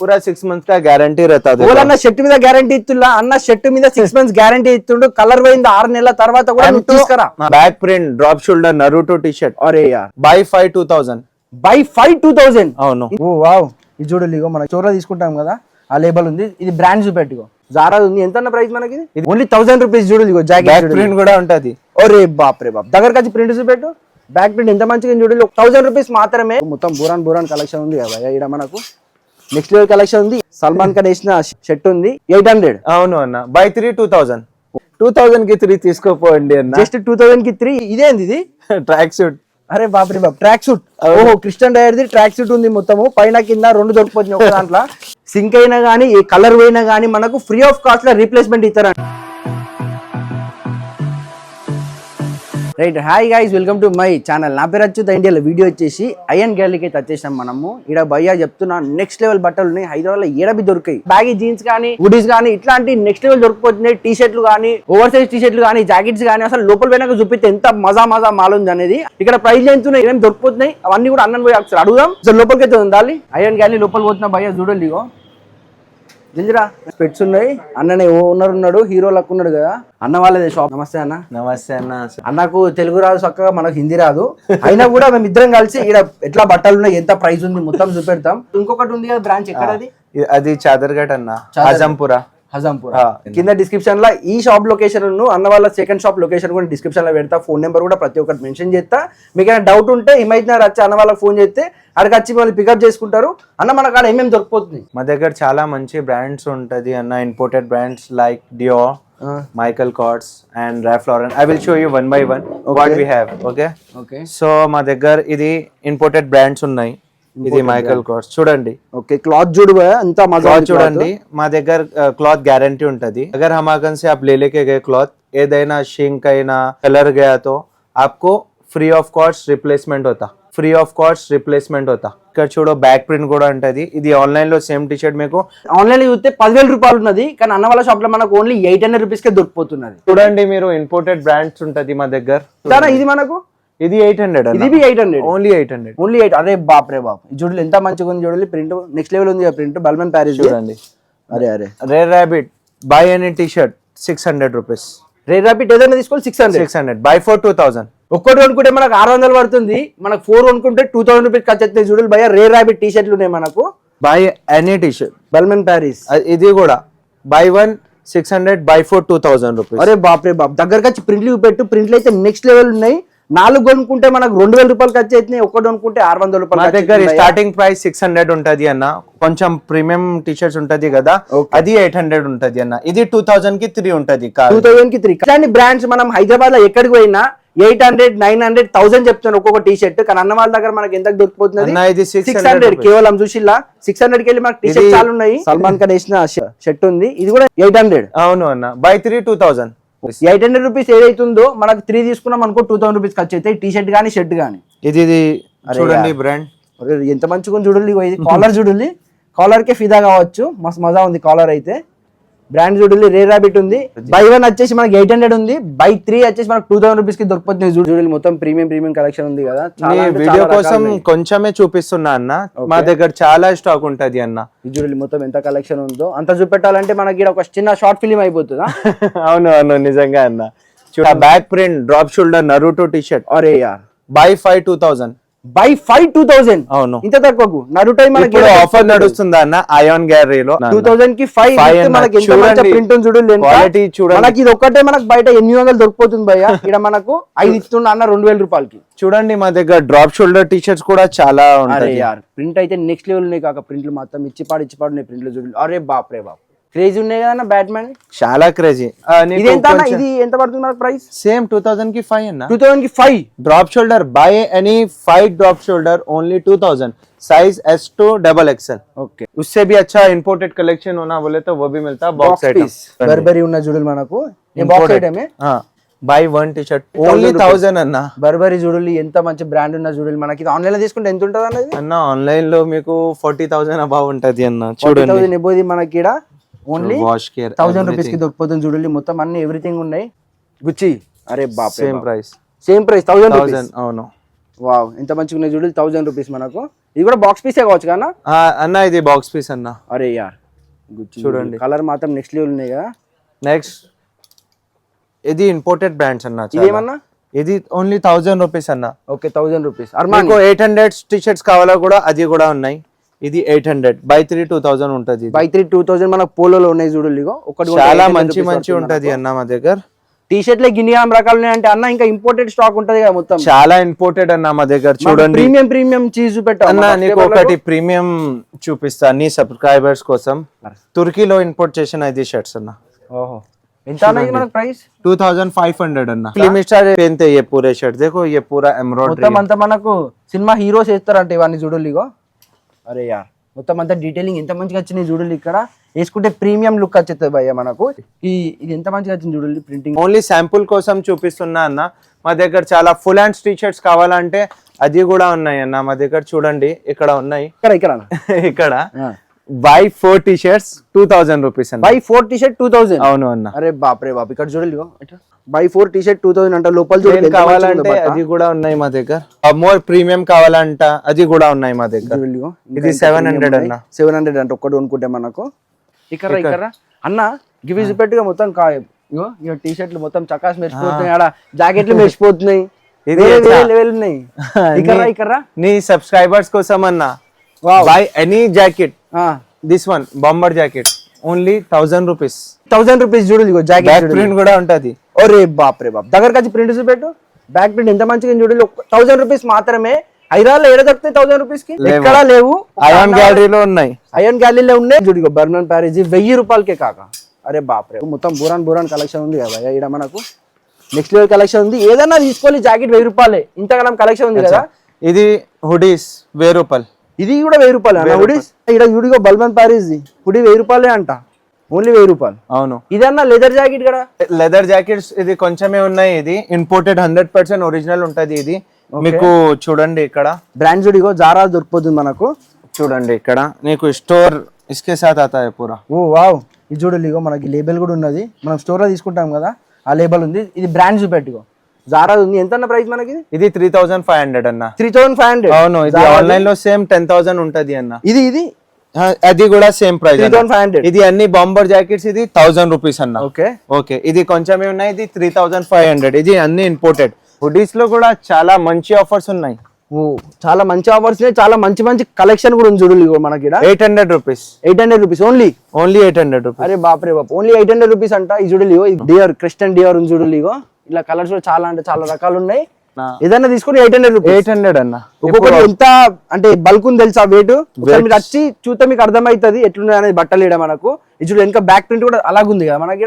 पूरा 6 मंथ्स का गारंटी रहता है ఓలన్న షర్ట్ మీద గ్యారంటీ ఇస్తున్నా అన్న షర్ట్ మీద 6 మంత్స్ గ్యారంటీ ఇస్తుండు కలర్ పోయింది 6 నెలల తర్వాత కూడా నువ్వు తీసుకురా back print drop shoulder Naruto T shirt అరే యార్ बाय 5 2000 బై 5 2000 అవును ఓ వావ్ ఇది చూడు ఇగో మన చోరా తీసుకుంటాం కదా ఆ లేబుల్ ఉంది ఇది బ్రాండ్ చూపెట్టుకో జారా ఉంది ఎంత అన్న ప్రైస్ మనకి ఇది ఓన్లీ 1000 రూపీస్ చూడు ఇగో बैक జాకెట్ प्रिंट కూడా ఉంటది ఒరే బాప్ రే బాప్ దగ్గరకు వచ్చి ప్రింట్ చూపెట్టు బ్యాక్ ప్రింట్ ఎంత మంచిగా చూడు 1000 రూపీస్ మాత్రమే మొత్తం బూరాన్ కలెక్షన్ ఉంది కదా ఇక్కడ మనకు నెక్స్ట్ లెవెల్ కలెక్షన్ ఉంది సల్మాన్ ఖాన్ వేసిన షర్ట్ ఉంది 800 అవును అన్న బై 3 2000 కి 3 తీసుకోపోండి అన్న జస్ట్ 2000 కి 3 ఇదేంది ఇది ట్రాక్ సూట్ అరే బాప్ రే బాప్ ట్రాక్ సూట్ ఓహో క్రిస్టియన్ డైర్ ది ట్రాక్ సూట్ ఉంది మొత్తము పైన కింద రెండు దొరికిపోతుంది ఒక దాంట్లో సింక్ అయినా గానీ ఏ కలర్ పోయినా గానీ మనకు ఫ్రీ ఆఫ్ కాస్ట్ లో రీప్లేస్మెంట్ ఇస్తారా right hi guys welcome to my channel నా పేరు అచ్యుత్ ఇండియాలో వీడియో వచ్చేసి అయన్ గ్యాలరీకి అయితే వచ్చేసాం మనము ఇక్కడ భయ్యా చెప్తున్నా నెక్స్ట్ లెవెల్ బట్టలు ఉన్నాయి హైదరాబాద్ లో ఏడబి దొరికాయి బ్యాగీ జీన్స్ కానీ హుడీస్ కానీ ఇట్లాంటి నెక్స్ట్ లెవెల్ దొరికిపోతున్నాయి టీ షర్ట్లు కానీ ఓవర్ సైజ్ టీ షర్ట్లు కానీ జాకెట్స్ కానీ అసలు లోపల పోయినాక చూపిస్తే ఎంత మజా మాల్ ఉంది అనేది ఇక్కడ ప్రైస్ ఎంతున్నాయి ఏమేమి దొరికిపోతున్నాయి అవన్నీ కూడా అన్నని పోయి ఒకసారి అడుగుదాం అసలు లోపలికి అయితే ఉండాలి అయన్ గ్యాలరీ లోపల పోతున్నా భయ్యా చూడండి ఇగో జల్దిరా స్పెట్స్ ఉన్నాయి అన్ననే ఓనర్ ఉన్నాడు హీరో లక్ ఉన్నాడు కదా అన్న వాళ్ళదే షాప్ నమస్తే అన్న నమస్తే అన్న అన్నకు తెలుగు రాదు చక్కగా మనకు హిందీ రాదు అయినా కూడా మేము ఇద్దరం కలిసి ఇక్కడ ఎట్లా బట్టలు ఉన్నాయి ఎంత ప్రైస్ ఉంది మొత్తం చూపెడతాం ఇంకొకటి ఉంది కదా బ్రాంచ్ ఎక్కడది అది చాదర్ఘట్ అన్న హజంపుర కింద డిస్క్రిప్షన్ లో ఈ షాప్ లొకేషన్ అన్న వాళ్ళ సెకండ్ షాప్ లొకేషన్ కూడా డిస్క్రిప్షన్ లో పెడతా ఫోన్ నెంబర్ కూడా ప్రతి ఒక్కటి మెన్షన్ చేస్తా మీకు ఏమైనా డౌట్ ఉంటే ఇమైతున్నారు వచ్చి అన్న వాళ్ళకి ఫోన్ చేస్తే అక్కడికి వచ్చి వాళ్ళు పికప్ చేసుకుంటారు అన్న మన కాడ ఏమేమి దొరికిపోతుంది మా దగ్గర చాలా మంచి బ్రాండ్స్ ఉంటది అన్న imported brands like Dior Michael Kors and Ralph Lauren. I will show you one by one what we have. Okay. So మా దగ్గర ఇది ఇంపోర్టెడ్ బ్రాండ్స్ ఉన్నాయి ఇది మైకల్ కోర్స్ చూడండి ఓకే క్లాత్ చూడు ఎంత మజా చూడండి మా దగ్గర క్లాత్ గ్యారంటీ ఉంటది अगर हमारे से आप ले लेके गए क्लॉथ ఏదైనా షింక్ అయినా కలర్ गया तो आपको फ्री ऑफ कॉस्ट रिप्लेसमेंट होता ఇక్కడ చూడో బ్యాక్ ప్రింట్ కూడా ఉంటది ఇది ఆన్లైన్ లో సేమ్ టీ షర్ట్ మీకు ఆన్లైన్ లో చూస్తే 10,000 రూపాయలు ఉన్నది కానీ అన్న వాళ్ళ షాప్ లో మనకు ఓన్లీ 800 రూపీస్ కే దొరికిపోతున్నది చూడండి మీరు ఇంపోర్టెడ్ బ్రాండ్స్ ఉంటది మా దగ్గర ఇది మనకు ఇది 800 ఇది 800 ఓన్లీ 800 ఓన్లీ 8 అరే బాప్ రే బాప్ చూడండి ఎంత మంచిగా ఉంది చూడండి ప్రింట్ నెక్స్ట్ లెవెల్ ఉంది ప్రింట్ బల్మన్ ప్యారిస్ చూడండి అరే rare Rabbit buy any T shirt 600 rupees rare rabbit ఏదైనా తీసుకోవాలి 600 బై 4 2000 ఒక్కటి కొనుక్కుంటే మనకు 600 పడుతుంది మనకు 4 కొనుక్కుంటే 2000 రూపీస్ ఖర్చు అవుతుంది చూడండి భయ్యా రేర్ రాబిట్ టీ షర్ట్లు ఉన్నాయి మనకు buy any T shirt Balmain Paris ఇది కూడా బై 1 600 బై 4 2000 రూపీస్ అరే బాప్ రే బాప్ దగ్గరకు వచ్చి ప్రింట్లు పెట్టు ప్రింట్లు అయితే నెక్స్ట్ లెవెల్ ఉన్నాయి 4 కొనుక్కుంటే మనకు 2000 రూపాయలు ఖర్చు అవుతున్నాయి ఒక్కటి కొనుక్కుంటే 600 రూపాయలు మా దగ్గర స్టార్టింగ్ ప్రైస్ 600 ఉంటది అన్న కొంచెం ప్రీమియం టీ షర్ట్స్ ఉంటది కదా అది 800 ఉంటది అన్న ఇది 2000 కి 3 ఉంటది 2000 కి 3 ఇట్లాంటి బ్రాండ్స్ మనం హైదరాబాద్ లో ఎక్కడికి పోయినా 800 900 1000 చెప్తాను ఒక్కొక్క టీ షర్ట్ కానీ అన్న వాళ్ళ దగ్గర మనకి ఎంత దొరికిపోతుంది 600 కేవలం చూసిల్లా 600 కి వెళ్ళి మనకి టీ షర్ట్ చాలా ఉన్నాయి సల్మాన్ ఖాన్ వేసిన షర్ట్ ఉంది ఇది కూడా 800 అవును అన్న బై 3 2000 800 రూపీస్ ఏదైతుందో మనకు 3 తీసుకున్నాం అనుకో 2000 రూపీస్ ఖర్చు అవుతాయి టీ షర్ట్ గానీ షర్ట్ గానీ ఇది చూడండి బ్రాండ్ ఎంత మంచిగా చూడండి ఇది కాలర్ చూడండి కాలర్ కే ఫిదా కావచ్చు మస్తు మజా ఉంది కాలర్ అయితే బ్రాండ్ చూడండి రేర్ రాబిట్ ఉంది బై 1 వచ్చేసి మనకి 800 ఉంది బై 3 వచ్చేసి మనకు 2000 రూపీస్ కి దొరికిపోతుంది చూడండి మొత్తం ప్రీమియం కలెక్షన్ ఉంది కదా వీడియో కోసం కొంచెమే చూపిస్తున్నా అన్న మా దగ్గర చాలా స్టాక్ ఉంటది అన్న చూడండి మొత్తం ఎంత కలెక్షన్ ఉందో అంత చూపెట్టాలంటే మనకి ఒక చిన్న షార్ట్ ఫిలిం అయిపోతుందా అవును నిజంగా అన్న చూడ back print drop shoulder నరూటో T shirt అరే యార్ బై 5 2000 బై 5 2000 అవును ఇంత తక్కువకు నరుటో మనకి ఆఫర్ నడుస్తుందా అన్న అయాన్ గ్యాలరీలో 2000 కి 5 మనకి ఎంత మంచి ప్రింట్ చూడండి క్వాలిటీ చూడండి మనకి ఇది ఒక్కటే మనకు బయట 800 దొరికిపోతుంది భయ్యా ఇక్కడ మనకు 5 ఇస్తున్నా అన్న 2000 రూపాయలకి చూడండి మా దగ్గర డ్రాప్ షోల్డర్ టీ షర్ట్స్ కూడా చాలా ఉంటాయి యార్ ప్రింట్ అయితే నెక్స్ట్ లెవెల్ ఉన్నాయి కాక ప్రింట్లు మొత్తం ఇచ్చిపాడు ఉన్నాయి ప్రింట్లు చూడండి అరే బాప్ రే బాప్ క్రేజీ ఉన్నాయి కదా బ్యాట్మెన్ చాలా క్రేజీ ఇది ఎంత పడుతుంది మనకు ప్రైస్ సేమ్ 2000 కి 5 అన్న 2000 కి 5 drop shoulder by any 5 drop shoulder only 2000 size S to XXL okay उससे भी अच्छा इंपोर्टेड कलेक्शन होना बोले तो वो भी मिलता बॉक्स आइटम बर्बरी ఉన్న చూడండి మనకు ఈ box item by 1 T shirt only 1000 అన్న బర్బరీ చూడండి ఎంత మంచి బ్రాండ్ ఉన్నా చూడండి మనకి ఆన్లైన్ లో తీసుకుంటే ఎంత ఉంటది అన్న ఆన్లైన్ లో మీకు 40000 అబౌవ్ ఉంటది అన్న చూడండి 40000 ఎబోది మనకి ఇక్కడ ఓన్లీ వాష్ కేర్ 1000 రూపీస్ కి దొరికిపోతుంది చూడండి మొత్తం అన్ని ఎవ్రీథింగ్ ఉన్నాయి గుచ్చి అరే బాప్ సేమ్ ప్రైస్ 1000 రూపీస్ అవును వావ్ ఎంత మంచిగా ఉన్నాయి చూడండి 1000 రూపీస్ మనకు ఇది కూడా బాక్స్ పీసే కావచ్చు కదా అన్న ఇది బాక్స్ పీస్ అన్న. అరే యార్ చూడండి కలర్ మాత్రం నెక్స్ట్ లెవెల్ ఉన్నాయి కదా. నెక్స్ట్ ఇది ఇంపోర్టెడ్ బ్రాండ్స్ అన్న. ఇదేమన్నా ఇది ఓన్లీ 1000 రూపీస్ అన్న. Okay 1000 rupees. మీకు 800 టీ-షర్ట్స్ కావాలా కూడా అది కూడా ఉన్నాయి. ఇది 800 బై 3 2000 ఉంటది. బై 3 2000 మనకు పోలోలో ఉన్నాయి చూడు. ఇగో ఒకటి చాలా మంచి ఉంటది అన్న మా దగ్గర. టీ షర్ట్ లో గినియాం రకాలు ఉన్నాయంటే అన్న ఇంకా ఇంపోర్టెడ్ స్టాక్ ఉంటది కదా మొత్తం. చాలా ఇంపోర్టెడ్ అన్న మా దగ్గర. చూడండి ప్రీమియం చీజ్ పెట్టా అన్న. నీకు ఒకటి ప్రీమియం చూపిస్తా నీ సబ్స్క్రైబర్స్ కోసం. తుర్కీలో ఇంపోర్ట్ చేసిన ఇది షర్ట్స్ అన్న. ఓహో ఎంత అన్నది మనకు ప్రైస్? 2500 అన్న. ఫిల్మ్ స్టార్ पेनते ये पूरे शर्ट देखो ये पूरा एम्ब्रॉयडरी మొత్తం అంతా మనకు సినిమా హీరోస్ వేస్తారంట ఇవన్నీ చూడండి. ఇగో అరే యార్ మొత్తం అంతా డీటెయిలింగ్ ఎంత మంచిగా వచ్చినాయి చూడండి. ఇక్కడ వేసుకుంటే ప్రీమియం లుక్ వచ్చేస్తుంది భయ్య మనకు. ఇది ఎంత మంచిగా వచ్చింది చూడండి ప్రింటింగ్. ఓన్లీ శాంపుల్ కోసం చూపిస్తున్నా అన్న. మా దగ్గర చాలా ఫుల్ హ్యాండ్స్ టీ షర్ట్స్ కావాలంటే అది కూడా ఉన్నాయి అన్న మా దగ్గర. చూడండి ఇక్కడ ఉన్నాయి. ఇక్కడ బై 4 టీ షర్ట్స్ 2000 రూపీస్ అన్న. By 4 T shirt 2000. అవును అన్న. అరే బాప్ రే బాప్. ఇక్కడ చూడండి బై 4 టీ షర్ట్ 2000 అంట. లోపల చూడండి కావాలంటే అది కూడా ఉన్నాయి మా దగ్గర. మోర్ ప్రీమియం కావాలంట అది కూడా ఉన్నాయి మా దగ్గర. ఇది 700 అన్న. 700 అంటే ఒక్కటి కొనుక్కుంటే మనకు. ఇక్కడ అన్న గివి చూపెట్టుగా మొత్తం ఇగో ఇగో టీ షర్ట్లు మొత్తం చకాస్ మెరిసిపోతున్నాయి. ఆడ జాకెట్లు మెరిసిపోతున్నాయి. లెవెల్ ఉన్నాయి. ఇక్కడ నీ సబ్స్క్రైబర్స్ కోసం అన్న. By any jacket this one bomber jacket only 1000 rupees. 1000 rupees చూడండి. జాకెట్ ప్రింట్ కూడా ఉంటది. ఒరే బాప్ రే బాప్. దగ్గరకు వచ్చి ప్రింట్ చూపెట్టు. బ్యాక్ ప్రింట్ ఎంత మంచిగా చూడండి. 1000 రూపీస్ మాత్రమే. హైదరాబాద్ లో ఏడ దొరుకుతాయి 1000 రూపీస్ కి? ఎక్కడా లేవు. అయాన్ గ్యాలరీలో ఉన్నాయి. అయాన్ గ్యాలరీలో ఉన్నాయి చూడు. బర్మన్ ప్యారేజ్ 1000 రూపాయలకే కాక. అరే బాప్ రే. మొత్తం బూరాన్ కలెక్షన్ ఉంది కదా ఇక్కడ మనకు. నెక్స్ట్ లెవెల్ కలెక్షన్ ఉంది. ఏదన్నా తీసుకోవాలి జాకెట్ 1000 రూపాయలే. ఇంతకాలం కలెక్షన్ ఉంది కదా. ఇది హుడీస్ 1000 రూపాయలు. ఇది కూడా 1000 రూపాయలు అన్న హుడీస్. ఇక్కడ చూడిగో బల్మన్ ప్యారేజ్ హుడీ 1000 రూపాయలే అంట. ఓన్లీ 1000 రూపాయలు. అవును. ఇదన్నా లెదర్ జాకెట్ కదా. లెదర్ జాకెట్స్ ఇది కొంచెమే ఉన్నాయి. ఇది ఇంపోర్టెడ్ 100% ఒరిజినల్ ఉంటది. ఇది మీకు చూడండి ఇక్కడ బ్రాండ్ చూడిగో జారా దొరికిపోతుంది మనకు. చూడండి ఇక్కడ నీకు స్టోర్ ఇస్కే సాత్ ఆతా హై పూరా. ఓ వావ్. ఇది చూడండి ఇగో మనకి లేబుల్ కూడా ఉన్నది. మనం స్టోర్ లో తీసుకుంటాం కదా ఆ లేబుల్ ఉంది. ఇది బ్రాండ్ చూపెట్టుకో జారా ఉంది. ఎంత అన్న ప్రైస్ మనకి? ఇది 3500 అన్న. 3500. అవును. ఇది ఆన్లైన్ లో సేమ్ 10000 ఉంటది అన్న. ఇది అది కూడా సేమ్ ప్రైస్ 3500. ఇది అన్ని బాంబర్ జాకెట్స్. ఇది 1000 రూపీస్ అన్న. ఓకే ఇది కొంచెమే ఉన్నాయి. ఇది 3500. ఇది అన్ని ఇంపోర్టెడ్. హుడీస్ లో కూడా చాలా మంచి ఆఫర్స్ ఉన్నాయి. చాలా మంచి ఆఫర్స్ ఉన్నాయి. చాలా మంచి కలెక్షన్ కూడా ఉంది చూడు మనకి. 800 రూపీస్. 800 rupees only 800 rupees. అరే బాప్రే బాప్. ఓన్లీ 800 రూపీస్ అంట. ఈ చూడు డియర్ క్రిస్టియన్ డియర్ ఉంది చూడు. ఇలా కలర్స్ కూడా చాలా అంటే చాలా రకాలు ఉన్నాయి. ఏదన్నా తీసుకుని 800 రూపీస్. 800 అన్న. ఒక్కొక్కటి ఎంత అంటే బల్క్ ఉంది తెలుసా వెయిట్. మీరు వచ్చి చూస్తే మీకు అర్థమవుతుంది ఎట్లున్నాయి అనేది బట్టలు ఇడ మనకు. ఇది వెనక బ్యాక్ ప్రింట్ కూడా అలాగుంది కదా మనకి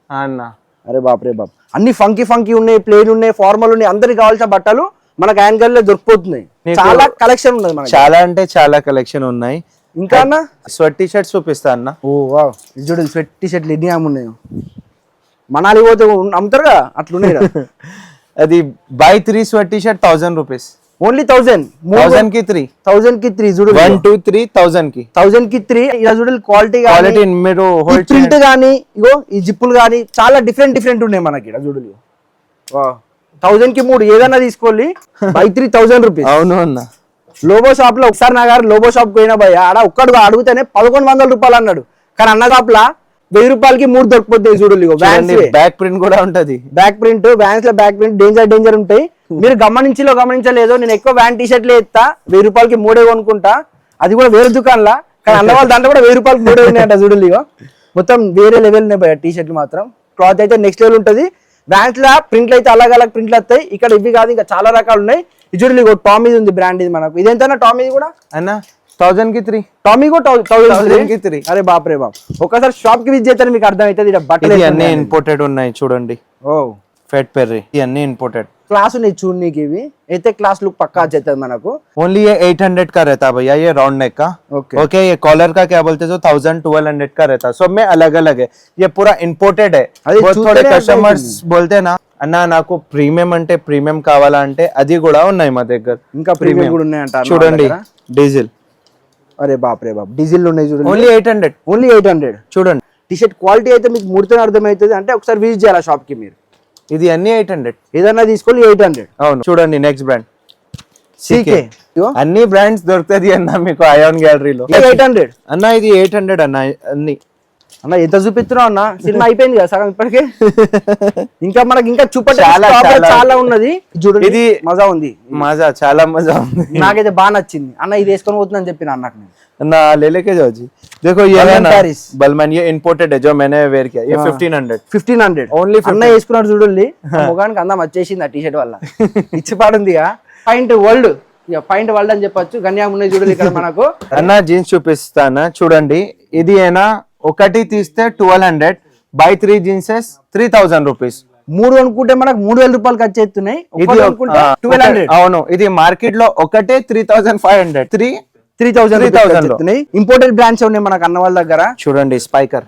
అన్న. అరే బాప్రే బాప్. అన్ని ఫంకీ ఉన్నాయి, ప్లేన్ ఉన్నాయి, ఫార్మల్ ఉన్నాయి. అందరికి కావాల్సిన బట్టలు మనకు యాంగల్ లో దొరికిపోతున్నాయి. చాలా కలెక్షన్ ఉన్నది మనకి. చాలా అంటే చాలా కలెక్షన్ ఉన్నాయి. ఇంకా అన్న స్వెట్ టీ షర్ట్స్ చూపిస్తా అన్న. ఓ వావ్. ఇది చూడండి స్వెట్ టీ షర్ట్లు ఎన్ని ఉన్నాయి. మనాలి పోతే అమ్ముతారుగా అట్లున్నాయి. అది by 3 sweat T shirt 1000 rupees. Only 1000 కి 3. 1000 కి 3 చూడు. 1 2 3 1000 కి. 1000 కి 3. ఇలా చూడండి క్వాలిటీ మీరు హోల్డ్ ప్రింట్ గానీ ఇగో ఈ జిప్పులు గానీ చాలా డిఫరెంట్ ఉన్నాయి మనకి. ఇక్కడ చూడు 1000 కి 3 ఏదన్నా తీసుకోవాలి. By 3 1000 rupees. అవును అన్న. లోబో షాప్ లో ఒకసారి నా గారు లోబో షాప్ పోయినా భయ ఆడ ఒక్కడు అడిగితేనే 1100 రూపాయలు అన్నాడు. కానీ అన్న షాప్ లా 1000 రూపాయలకి 3 దొరికిపోతాయి చూడు. బ్యాక్ ప్రింట్ కూడా ఉంటది. బ్యాక్ ప్రింట్ వ్యాన్స్ లో బ్యాక్ ప్రింట్ డేంజర్ ఉంటాయి. మీరు గమనించలేదో నేను ఎక్కువ వ్యాన్ టీ షర్ట్లు ఎత్తా 1000 రూపాయలకి 3 కొనుక్కుంటా. అది కూడా వేరే దుకాణంలా. కానీ అన్న వాళ్ళ దాంట్లో కూడా 1000 రూపాయలకి 3 ఉన్నాయంట చూడు. మొత్తం వేరే లెవెల్ ఉన్నాయి భయ టీ షర్ట్లు మాత్రం. క్లాత్ అయితే నెక్స్ట్ లెవెల్ ఉంటది. బ్రాండ్స్ లా ప్రింట్లు అయితే అలగ్ ప్రింట్లు వస్తాయి. ఇక్కడ ఇవి కాదు ఇంకా చాలా రకాలు ఉన్నాయి. ఇది చూడండి టామీ ఉంది బ్రాండ్. ఇది మనకు ఇదేంటన్నా టామీ కూడా అన్న 1000 కి 3. టామీ కూడా 1000 కి 3. అరే బాప్రే బాప్. ఒకసారి షాప్ కి విజిట్ చేస్తే మీకు అర్థమవుతుంది. ఇక్కడ బట్టలు అన్ని ఇంపోర్టెడ్ ఉన్నాయి చూడండి. ఓ ఫెట్ పెర్రీ ఇవన్నీ ఇంపోర్టెడ్. क्लास नहीं चूड़ने की भी इतने क्लास लुक पक्का आ जाता है मेरे को। ओनली ये 800 का रहता है भैया, ये राउंड नेक का। ओके ये कॉलर का क्या बोलते हैं 1000-1200 का रहता है। सब में अलग अलग है, ये पूरा इंपोर्टेड है। बहुत थोड़े कस्टमर्स बोलते हैं ना అన్నా నాకు ప్రీమియం అంటే ప్రీమియం కావాలంటే అది కూడా ఉన్నాయి మా దగ్గర. ఇంకా ప్రీమియం కూడా ఉన్నాయి అంటారు చూడండి. డీజిల్, అరే బాప్ రే బాప్, డీజిల్ ఉన్నాయి చూడండి. ఓన్లీ 800, ఓన్లీ 800 చూడండి. టీ షర్ట్ క్వాలిటీ అయితే మీకు ముడితేనే అర్థమవుతుంది. అంటే ఒకసారి విజిట్ చేయాలి షాప్ కి మీరు. ఇది అన్ని 800, ఏదన్నా తీసుకోవాలి 800. అవును చూడండి. నెక్స్ట్ బ్రాండ్ సీకే అన్ని బ్రాండ్స్ దొరుకుతుంది అన్న మీకు అయాన్ గ్యాలరీలో. 800 అన్న ఇది 800 అన్న అన్ని. అన్న ఎంత చూపిస్తున్నావు అన్న, సినిమా అయిపోయింది కదా సగం ఇప్పటికే. ఇంకా మనకి ఇంకా చాలా చాలా ఉన్నది. చూడండి ఇది మజా ఉంది, చాలా మజా ఉంది. నాకైతే బాగా నచ్చింది అన్న. ఇది వేసుకొని పోతుందని చెప్పిన అన్నకు నేను. ना ले लेके जाओ जी. देखो ये है ना बलमन, ये इंपोर्टेड है जो मैंने वेयर किया, ये 1500 ఓన్లీ అన్న వేసుకున్నాడు చూడండి. ముఖానికి అందం వచ్చేసింది ఆ టీ షర్ట్ వల్ల. ఇచ్చి పాడుంది పాయింట్ వరల్డ్, పాయింట్ వరల్డ్ అని చెప్పొచ్చు. గన్యాం ఉన్నాయి చూడండి ఇక్కడ మనకు. అన్న జీన్స్ చూపిస్తాను చూడండి. ఇది ఏనా ఒకటి తీస్తే 1200, బై 3 జీన్సెస్ 3000 రూపీస్. 3 అనుకుంటే మనకు 3000 రూపాయలు ఖర్చు అవుతున్నాయి. ఇది 1200. అవును, ఇది మార్కెట్ లో ఒకటే 3500, 3000 ఇంపోర్టెడ్ బ్రాండ్స్ ఉన్నాయి మనకు అన్న వాళ్ళ దగ్గర. చూడండి స్పైకర్,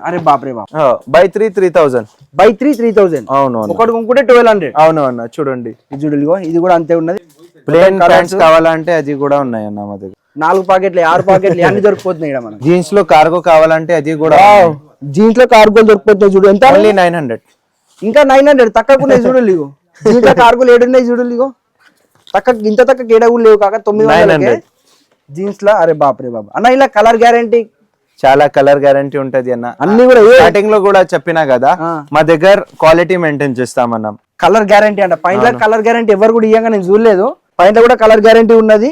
అరే బాప్రే బాప్, బై 3000. బై 3000. అవును, ఒకటి కొనుక్కుంటే 1200. అవును అన్న. చూడండి ఇది చూడండి, ఇది కూడా అంతే ఉన్నది. ప్లేన్ ప్యాంట్స్ కావాలంటే అది కూడా ఉన్నాయి అన్న మా దగ్గర. 4 ప్యాకెట్లు 6 ప్యాకెట్లు అన్ని దొరికిపోతున్నాయి ఇక్కడ మనకు. జీన్స్ లో కార్గో కావాలంటే అది కూడా. జీన్స్ లో కార్గోలు దొరికిపోతున్నాయి చూడు. ఎంత? ఓన్లీ 900. ఇంకా 900 తక్కువ చూడండి. జీన్స్ లో కార్గోలు 7 ఉన్నాయి చూడండి. తక్కువ ఇంత తక్కువ ఏడా కూడా లేవు కాక 900 జీన్స్ లా. అరే బాప్రే బాబు అన్న, ఇలా కలర్ గ్యారంటీ, చాలా కలర్ గ్యారంటీ ఉంటది అన్న. అన్ని కూడా స్టార్టింగ్ లో కూడా చెప్పినా కదా, మా దగ్గర క్వాలిటీ మెయింటైన్ చేస్తామన్నాం. కలర్ గ్యారంటీ అంట. పైన కలర్ గ్యారంటీ ఎవరు కూడా ఇయ్యంగా నేను చూడలేదు. పైన కూడా కలర్ గ్యారంటీ ఉన్నది.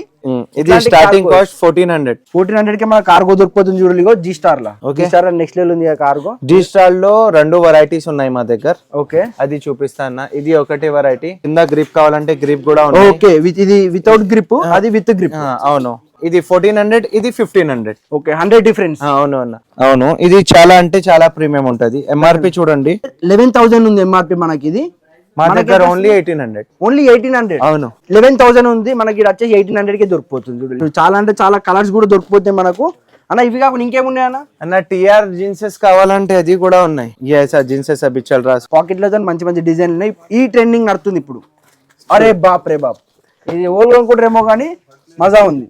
ఇది స్టార్టింగ్ కాస్ట్ 1400 కి మన కార్గో దొరికిపోతుంది చూడండి. జీ స్టార్ లా, జీ స్టార్ నెక్స్ట్ లెవెల్ ఉంది కార్గో. జీ స్టార్ లో 2 వెరైటీస్ ఉన్నాయి మా దగ్గర. ఓకే, అది చూపిస్తా అన్న. ఇది ఒకటి వెరైటీ, కింద గ్రిప్ కావాలంటే గ్రిప్ కూడా ఉంది. ఓకే, ఇది వితౌట్ గ్రిప్, అది విత్ గ్రిప్. అవును, ఇది 1400, ఇది 1500. Okay, 100 difference. అవును అన్న, అవును. ఇది చాలా అంటే చాలా ప్రీమియం ఉంటది. ఎంఆర్పి చూడండి 11,000 ఉంది ఎంఆర్పి మనకి. ఇది మా దగ్గర ఓన్లీ 1800. ఓన్లీ 1800. అవును, 11,000 ఉంది మనకి. ఇది వచ్చేసి 1800 కి దొరికిపోతుంది చూడండి. చాలా అంటే చాలా కలర్స్ కూడా దొరికిపోతాయి మనకు అన్న. ఇవి కాకుండా ఇంకేమున్నాయి అన్న? టిఆర్ జీన్సెస్ కావాలంటే అది కూడా ఉన్నాయి. జీన్సెస్ అవి చల్ రా. పాకెట్ లతో మంచి మంచి డిజైన్ ఉన్నాయి. ఈ ట్రెండింగ్ నడుతుంది ఇప్పుడు. అరే బాప్ రే బాప్, ఇది ఓల్ కొనుక్కుంటారేమో కానీ మజా ఉంది.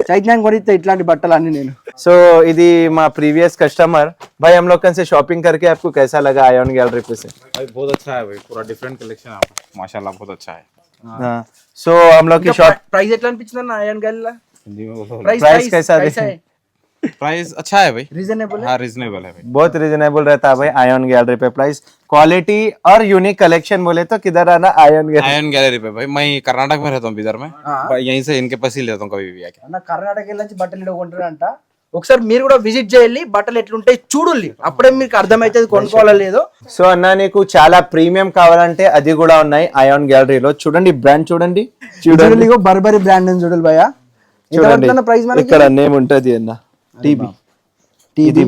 చైతన్యం కొనిస్తే ఇట్లాంటి బట్టలు అన్ని నేను. సో ఇది మా प्रीवियस कस्टमर भाई, हम लोग से शॉपिंग करके आपको कैसा लगा आयन गैलरी पे से? भाई बहुत अच्छा है भाई, पूरा डिफरेंट कलेक्शन है माशाल्लाह, बहुत अच्छा है. हाँ, सो हम लोग की शॉप ప్రైస్ ఎట్లా అనిపించింది అన్న అయాన్ గల్లీలో? हिंदी में बोलो. प्राइस कैसा है? प्राइस अच्छा है भाई, रीजनेबल है. हाँ रीजनेबल है भाई, बहुत रीजनेबल रहता है भाई आयन गैलरी पे. प्राइस, क्वालिटी और यूनिक कलेक्शन बोले तो किधर आना? Ion gallery. आयन गैलरी पे भाई. मैं कर्नाटक में रहता हूँ, बिदर में. यहीं से इनके पास ही लेता हूँ कभी भी आके. అన్న కర్ణాటక వెళ్ళి బట్టలు ఇక్కడ కొంటారంట. ఒకసారి మీరు కూడా విజిట్ చేయాలి, బట్టలు ఎట్లుంటాయి చూడాలి. అప్పుడే మీకు అర్థమైతుంది కొనుక్కోవాలా లేదో. సో అన్న, నీకు చాలా ప్రీమియం కావాలంటే అది కూడా ఉన్నాయి ఆయన్ గ్యాలరీలో. చూడండి బ్రాండ్, చూడండి బర్బరీ బ్రాండ్ అని చూడాలి భయ్యా. చూడండి ప్రైస్ మనకి ఇక్కడ నేమ్ ఉంటది అన్న, టీబీ. ఇది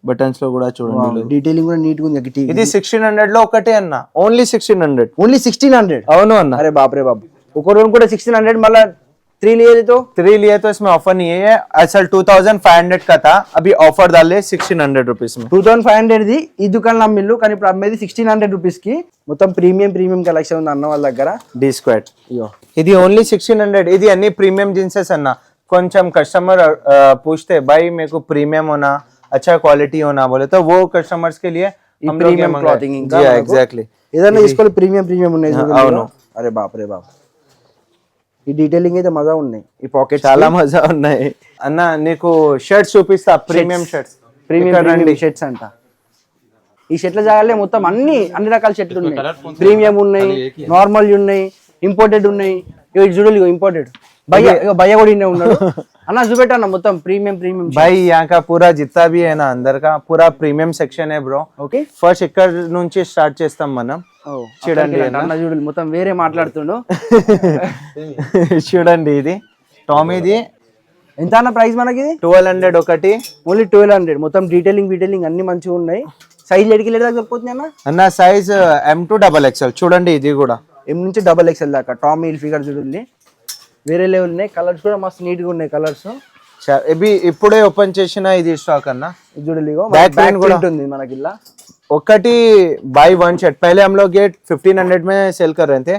బటన్స్ లో కూడా చూడండి, డీటెయిలింగ్ కూడా నీట్ గా ఉంది. ఇది 1600 లో ఒకటే అన్న, ఓన్లీ 1600. ఓన్లీ 1600. అవును అన్న. अरे बाप रे बाप, ఒక రోజు కూడా 1600 మళ్ళా 3 लिए तो इसमें ऑफर नहीं है. असल 2500 का था, अभी ऑफर डाले 1600 रुपीस में. 2500 ది ఈ దుకాణంలో అమ్మిల్లు, కానీ ఇప్పుడు అమ్మేది 1600 రూపీస్ కి. మొత్తం ప్రీమియం కలెక్షన్ ఉంది అన్న వాళ్ళ దగ్గర. डी स्क्वाड ఇది ఓన్లీ 1600. ఇది అన్ని ప్రీమియం జీన్సెస్ అన్న. కొంచెం కస్టమర్ पूछते भाई मेरे को प्रीमियम होना, अच्छा क्वालिटी होना बोले तो वो कस्टमर्स के लिए हम लोग ప్రీమియం క్లాతింగ్ ఇంకా एग्जैक्टली ఏదైనా తీసుకోవాలి. ప్రీమియం ఉన్నాయి చూడండి. అరే బాప్ రే బాప్, ఈ డీటెయిలింగ్ అయితే మజా ఉన్నాయి. ఈ పాకెట్స్ చాలా మజా ఉన్నాయి అన్న. నీకు షర్ట్స్ చూపిస్తా, ప్రీమియం షర్ట్స్. ప్రీమియం షర్ట్స్ అంట. ఈ షర్ట్ల జాగాలే మొత్తం అన్ని రకాల షర్ట్లు ఉన్నాయి. ప్రీమియం ఉన్నాయి, నార్మల్ ఉన్నాయి, ఇంపోర్టెడ్ ఉన్నాయి. ఇవి చూడాలి ఇంపోర్టెడ్. భయ్య కూడా ఇన్నే ఉన్నాడు అన్న. చూపెట్టన్న మొత్తం ప్రీమియం भाई यहाँ का पूरा जितना भी है ना अंदर का पूरा प्रीमिయం సెక్షన్ है బ్రో. ఓకే, ఫస్ట్ ఇక్కడ నుంచి స్టార్ట్ చేస్తాం మనం. చూడండి అన్న, చూడండి మొత్తం వేరే మాట్లాడుతుండు. చూడండి ఇది టామీది. ఎంత అన్న ప్రైస్ మనకి? 1200 ఒకటి, ఓన్లీ 1200. మొత్తం డీటెయిలింగ్ అన్ని మంచిగా ఉన్నాయి. సైజ్ ఎడికి లేదా సరిపోతుంది అన్న? అన్న సైజ్ M2 XXL. చూడండి ఇది కూడా M నుంచి XXL దాకా టామీ ఫిగర్ చూడండి. వేరే లెవెల్ ఉన్నాయి. కలర్స్ కూడా మస్తు నీట్ గా ఉన్నాయి కలర్స్. ఇప్పుడే ఓపెన్ చేసిన ఇది స్టాక్ అన్న. ఇది చూడండి, బ్యాక్ ప్రింట్ కూడా ఉంటుంది మనకి. ఇలా ఒకటి buy one शर्ट. पहले हम लोग ये 1500 में सेल कर रहे थे,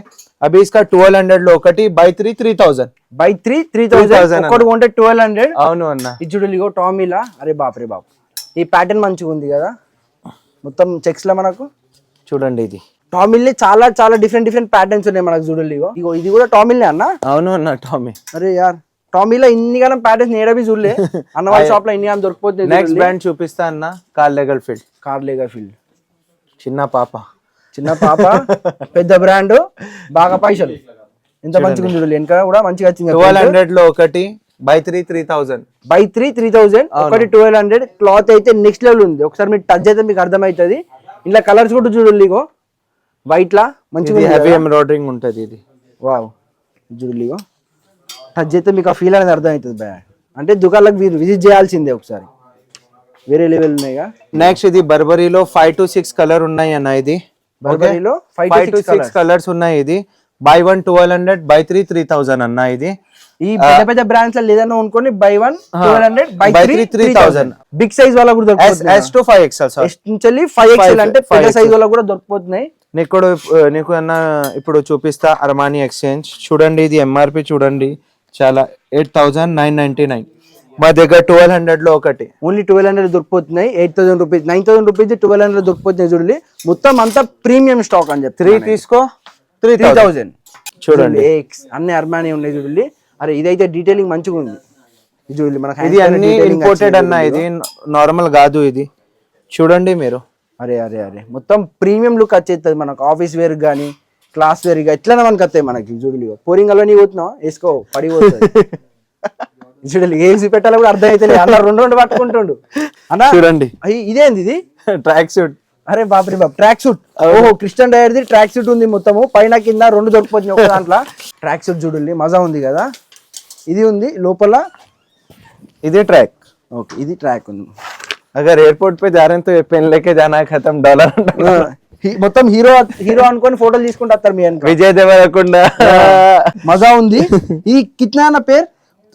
अभी इसका 1200 లో ఒకటి buy 3 3000. బై 3000 ఒకటి కొంటే 1200. అవును అన్న. ఇది చూడండి టామీలా. అరే బాప్ రే బాప్, ఈ ప్యాటర్న్ మంచిగా ఉంది కదా. మొత్తం చెక్స్ లో మనకు చూడండి ఇది టామిల్ చాలా చాలా డిఫరెంట్ ప్యాటర్న్స్ ఉన్నాయి మనకు చూడండి. ఇగో ఇది కూడా టామిల్ అన్న. అవును అన్న టామీ. అరే యార్ టామీలో ఇన్ని గానం ప్యాటర్న్స్ ఏడబి చూడలే అన్న వాళ్ళ షాప్ లో ఇన్ని గానం దొరికిపోతుంది. నెక్స్ట్ బ్రాండ్ చూపిస్తా అన్న కార్లెగర్ ఫీల్డ్. చిన్న పాప పెద్ద బ్రాండ్ బాగా పైసలు ఎంత మంచిగా ఉంది చూడండి. వెనక కూడా మంచిగా వచ్చింది. 1200 లో ఒకటి బై 3000 ఒకటి 1200. క్లాత్ అయితే నెక్స్ట్ లెవెల్ ఉంది. ఒకసారి మీరు టచ్ అయితే మీకు అర్థమవుతుంది. ఇలా కలర్స్ కూడా చూడండి. ఇగో వైట్ లా మంచిగా హెవీ ఎంబ్రాయిడరింగ్ ఉంటది. ఇది వావ్ చూడండి. ఇగో టచ్ అయితే మీకు ఆ ఫీల్ అనేది అర్థమవుతుంది భయ. అంటే దుకాణాలకు మీరు విజిట్ చేయాల్సిందే ఒకసారి. వేరే లెవెల్ ఉన్నాయిగా. నెక్స్ట్ ఇది బర్బరీలో 5 to 6 కలర్ ఉన్నాయి అన్న. ఇది బర్బరీలో 5 to 6 కలర్స్ ఉన్నాయి. ఇది బై 1 1200 బై 3 3000 అన్న. ఇది ఈ పెద్ద బ్రాండ్స్ లో లేదన్నా అనుకోని బై 1 1200 బై 3 3000. బిగ్ సైజ్ వాళ్ళ కూడా దొరుకుతుంది. S to 5XL sir. S నుంచి 5XL అంటే పెద్ద సైజ్ వాళ్ళ కూడా దొరికిపోతున్నాయి. నీకు అన్న ఇప్పుడు చూపిస్తా అర్మానీ ఎక్స్చేంజ్. చూడండి ఇది ఎంఆర్పి చూడండి చాలా 8999. మా దగ్గర 1200 లో ఒకటి ఓన్లీ 1200 దొరికిపోతున్నాయి. 8000 రూపీస్ 9000 రూపీస్ 1200 దొరికిపోతున్నాయి చూడండి. మొత్తం అంతా ప్రీమియం స్టాక్ అని చెప్పి 3 తీసుకో 3000 చూడండి. అన్ని అర్మానీ ఉన్నాయి చూడండి. అరే ఇదైతే డీటెయిలింగ్ మంచిగా ఉంది చూడండి. మనకి ఇది అన్ని ఇంపోర్టెడ్ అన్న. ఇది నార్మల్ కాదు. ఇది చూడండి మీరు. అరే మొత్తం ప్రీమియం లుక్ వచ్చేస్తుంది మనకు. ఆఫీస్ వేర్ గానీ క్లాస్ వేర్ గా ఎట్లనే మనకి వస్తాయి మనకి చూడండి. పోరింగలో నీ పోతున్నావు వేసుకో పడిపోతుంది చూడండి. ఏసి పెట్టాలి కూడా అర్థం అయితే అన్న రెండు పట్టుకుంటుండు అన్న. చూడండి ఇదేంది ఇది ట్రాక్ సూట్. అరే బాప్రే బాబు ట్రాక్ సూట్. ఓహో క్రిస్టియన్ డైర్ది ట్రాక్ సూట్ ఉంది. మొత్తము పైన కింద రెండు దొరికిపోతుంది ఒక దాంట్లో. ట్రాక్ సూట్ చూడండి మజా ఉంది కదా. ఇది ఉంది లోపల. ఇది ట్రాక్. ఓకే ఇది ట్రాక్ ఉంది. అగర్ ఎయిర్పోర్ట్ पे जा रहे हैं तो ये पेन लेके जाना है खत्म डॉलर. మొత్తం హీరో అనుకొని ఫోటోలు తీసుకుంటూ వస్తారు మీ వెనక. విజయ్ దేవరకొండ మజా ఉంది. ఈ కిట్నా అన్న పేరు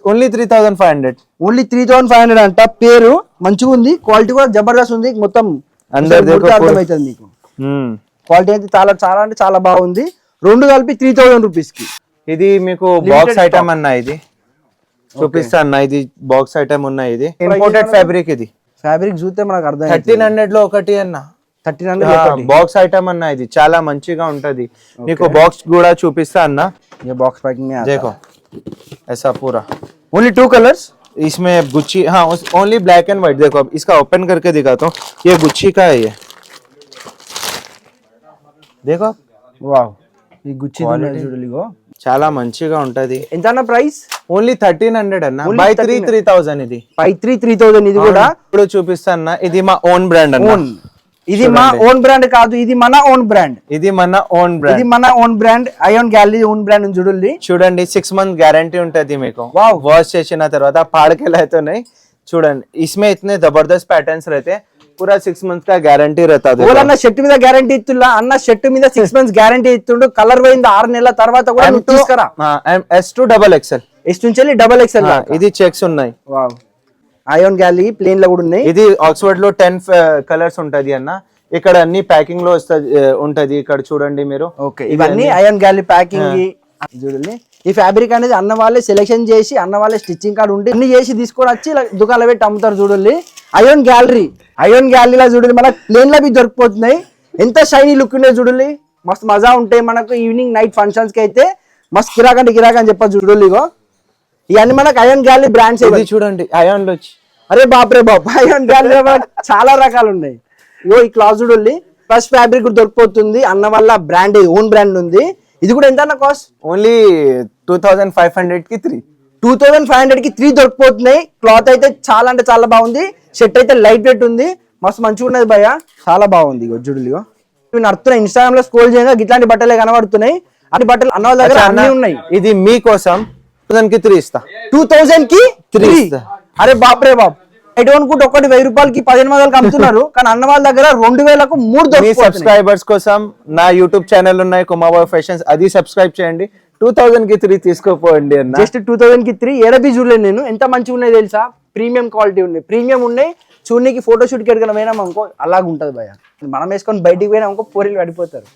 ఓన్లీ 3500 అంట. పేరు మంచిగా ఉంది. క్వాలిటీ కూడా జబర్దస్త్ ఉంది. మొత్తం అర్థమవుతుంది మీకు. క్వాలిటీ అయితే చాలా చాలా అంటే చాలా బాగుంది. రెండు కలిపి 3000 రూపీస్ కి. ఇది మీకు బాక్స్ ఐటమ్ అన్న. ఇది చూపిస్తా అన్న. ఇది బాక్స్ ఐటమ్ ఉన్నాయి. ఇది ఇంపోర్టెడ్ ఫ్యాబ్రిక్. ఇది ఫ్యాబ్రిక్ చూస్తే మనకు అర్థం 1300 లో ఒకటి అన్న. 1300 బాక్స్ ఐటమ్ అన్న. ఇది చాలా మంచిగా ఉంటది. నీకు బాక్స్ కూడా చూపిస్తా అన్న. ये बॉक्स पैकिंग में आता है. देखो ऐसा पूरा ओनली 2 कलर्स इसमें गुच्ची. हाँ ओनली ब्लैक एंड व्हाइट. देखो अब इसका ओपन करके दिखाता हूँ. ये गुच्ची का है. ये देखो वाव ఈ గుచ్చి చూడలిగో చాలా మంచిగా ఉంటది. ఎంత అన్న ప్రైస్? ఓన్లీ 1300 అన్న. బై 3 3000. ఇది బై 3 3000. ఇది కూడా ఇప్పుడు చూపిస్తా అన్న. ఇది మా ఓన్ బ్రాండ్ అన్న. ఇది మా ఓన్ బ్రాండ్ కాదు. ఇది మన ఓన్ బ్రాండ్. ఇది మన own brand Ayaan gallery own brand చూడండి. 6 month గ్యారంటీ ఉంటది మీకు. వాష్ చేసిన తర్వాత పాడకెళ్ళైతున్నాయి చూడండి. इसमें इतने जबरदस्त पैटर्न्स रहते हैं. पूरा 6 months का गारंटी रहता है. అన్న షర్ట్ మీద గ్యారంటీ ఇస్తున్నా అన్న. షర్ట్ మీద 6 months గ్యారంటీ ఇస్తుండు. కలర్ పోయింది 6 నెలల తర్వాత కూడా నువ్వు తీసుకురా. S to XXL. S నుంచి XXL. ఇది చెక్స్ ఉన్నాయి. వావ్ అయాన్ గ్యాలరీ ప్లేన్ లో కూడా ఉన్నాయి. ఇది ఆక్స్ఫర్డ్ లో 10 కలర్స్ ఉంటది అన్న. ఇక్కడ అన్ని ప్యాకింగ్ లో ఉంటది. ఇక్కడ చూడండి మీరు. ఓకే ఇవన్నీ అయాన్ గ్యాలరీ ప్యాకింగ్ చూడండి. ఈ ఫ్యాబ్రిక్ అనేది అన్న వాళ్ళే సెలెక్షన్ చేసి అన్న వాళ్ళే స్టిచ్చింగ్ కార్డ్ ఉంటే అన్ని చేసి తీసుకొని వచ్చి దుకాణంలో పెట్టి అమ్ముతారు చూడండి. అయాన్ గ్యాలరీలో చూడండి మనకు ప్లేన్ లో దొరికిపోతున్నాయి. ఎంత షైనీ లుక్ ఉన్నాయి చూడండి. మస్తు మజా ఉంటాయి మనకు. ఈవినింగ్ నైట్ ఫంక్షన్స్ కి అయితే మస్తు కిరాక్ అని చెప్పచ్చు చూడండి. ఇగో ఇవన్నీ మనకు అయాన్ గ్యాలరీ బ్రాండ్స్. చూడండి అయాన్ లో వచ్చి అరే బాప్రే బాప్ అయాన్ గ్యాలరీ చాలా రకాలు ఉన్నాయి. ఇగో ఈ క్లాత్ చూడండి. ప్లస్ ఫ్యాబ్రిక్ కూడా దొరికిపోతుంది. అన్న వల్ల బ్రాండ్ ఓన్ బ్రాండ్ ఉంది. ఇది కూడా ఎంత అన్న కాస్ట్? ఓన్లీ 2500 కి 3. 2500 కి 3 దొరికిపోతున్నాయి. క్లాత్ అయితే చాలా అంటే చాలా బాగుంది. షర్ట్ అయితే లైట్ వెయిట్ ఉంది. మస్తు మంచిగా ఉన్నది భయ్య. చాలా బాగుంది. ఇగో చూడలిగో నడుతున్నాయి. ఇన్స్టాగ్రామ్ లో స్క్రోల్ చేయగా ఇట్లాంటి బట్టలే కనబడుతున్నాయి. అన్ని బట్టలు అన్న వాళ్ళ దగ్గర అన్ని ఉన్నాయి. ఇది మీకోసం 2000 కి 3 ఇస్తా. 2000 కి 3. అరే బాప్రే బాప్. ఎటు అనుకుంటే ఒకటి 1000 రూపాయలకి 15,000 అమ్ముతున్నారు. కానీ అన్న వాళ్ళ దగ్గర 2000కు 3 దొరుకుతాయి. సబ్స్క్రైబర్స్ కోసం నా యూట్యూబ్ ఛానల్ ఉన్నాయి కుమాబాయ్ ఫ్యాషన్స్. అది సబ్స్క్రైబ్ చేయండి. 2000 కి 3 తీసుకోపోండి అన్న. జస్ట్ 2000 కి 3 ఏడబి చూడలేదు నేను. ఎంత మంచిగా ఉన్నాయి తెలుసా. ప్రీమియం క్వాలిటీ ఉన్నాయి. ప్రీమియం ఉన్నాయి. చూడనికి ఫోటోషూట్ కి ఎక్కడికైనా పోయినాం అనుకో అలాగ ఉంటది భయ్య. మనం వేసుకొని బయటికి పోయినా అనుకో పోరీలు పడిపోతారు.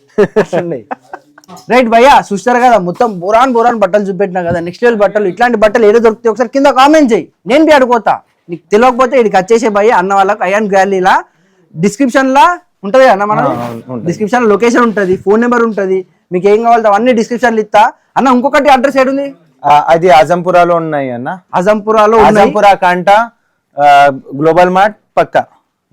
రైట్ భయ్య చూస్తారు కదా. మొత్తం బోరాన్ బట్టలు చూపెట్టినా కదా. నెక్స్ట్ లెవెల్ బట్టలు. ఇట్లాంటి బట్టలు ఏదో దొరుకుతాయి ఒకసారి కింద కామెంట్ చేయి. నేను అడుగుతా. నీకు తెలియకపోతే ఇక్కడికి వచ్చేసే భయ్య అన్న వాళ్ళకి అయాన్ గ్యాలరీలా డిస్క్రిప్షన్ లా ఉంటది అన్న మన ఉంటుంది. డిస్క్రిప్షన్ లొకేషన్ ఉంటది, ఫోన్ నెంబర్ ఉంటది, మీకు ఏం కావాలో అవన్నీ డిస్క్రిప్షన్ ఇస్తా అన్న. ఇంకొకటి అడ్రస్ ఏడుంది? అది ఆజంపురాలో ఉన్నాయి అన్న. అజంపురాలో ఆజంపురా కాంటా గ్లోబల్ మార్ట్ పక్క.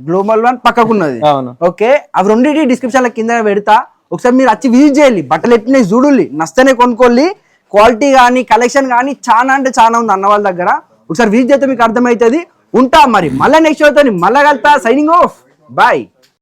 గ్లోబల్ వన్ పక్కకున్నది. అవును. ఓకే, అవి రెండింటి డిస్క్రిప్షన్ లో కింద పెడతా. ఒకసారి మీరు వచ్చి విజిట్ చేయాలి, బట్టలు ఎట్టినాయి చూడాలి, నస్తనే కొనుక్కోవాలి. క్వాలిటీ కానీ కలెక్షన్ కానీ చాలా అంటే చాలా ఉంది అన్న వాళ్ళ దగ్గర. ఒకసారి విజిట్ చేస్తే మీకు అర్థమవుతుంది. ఉంటా మరి, మళ్ళీ నెక్స్ట్ అవుతుంది, మళ్ళీ కలుతా. Signing off, bye.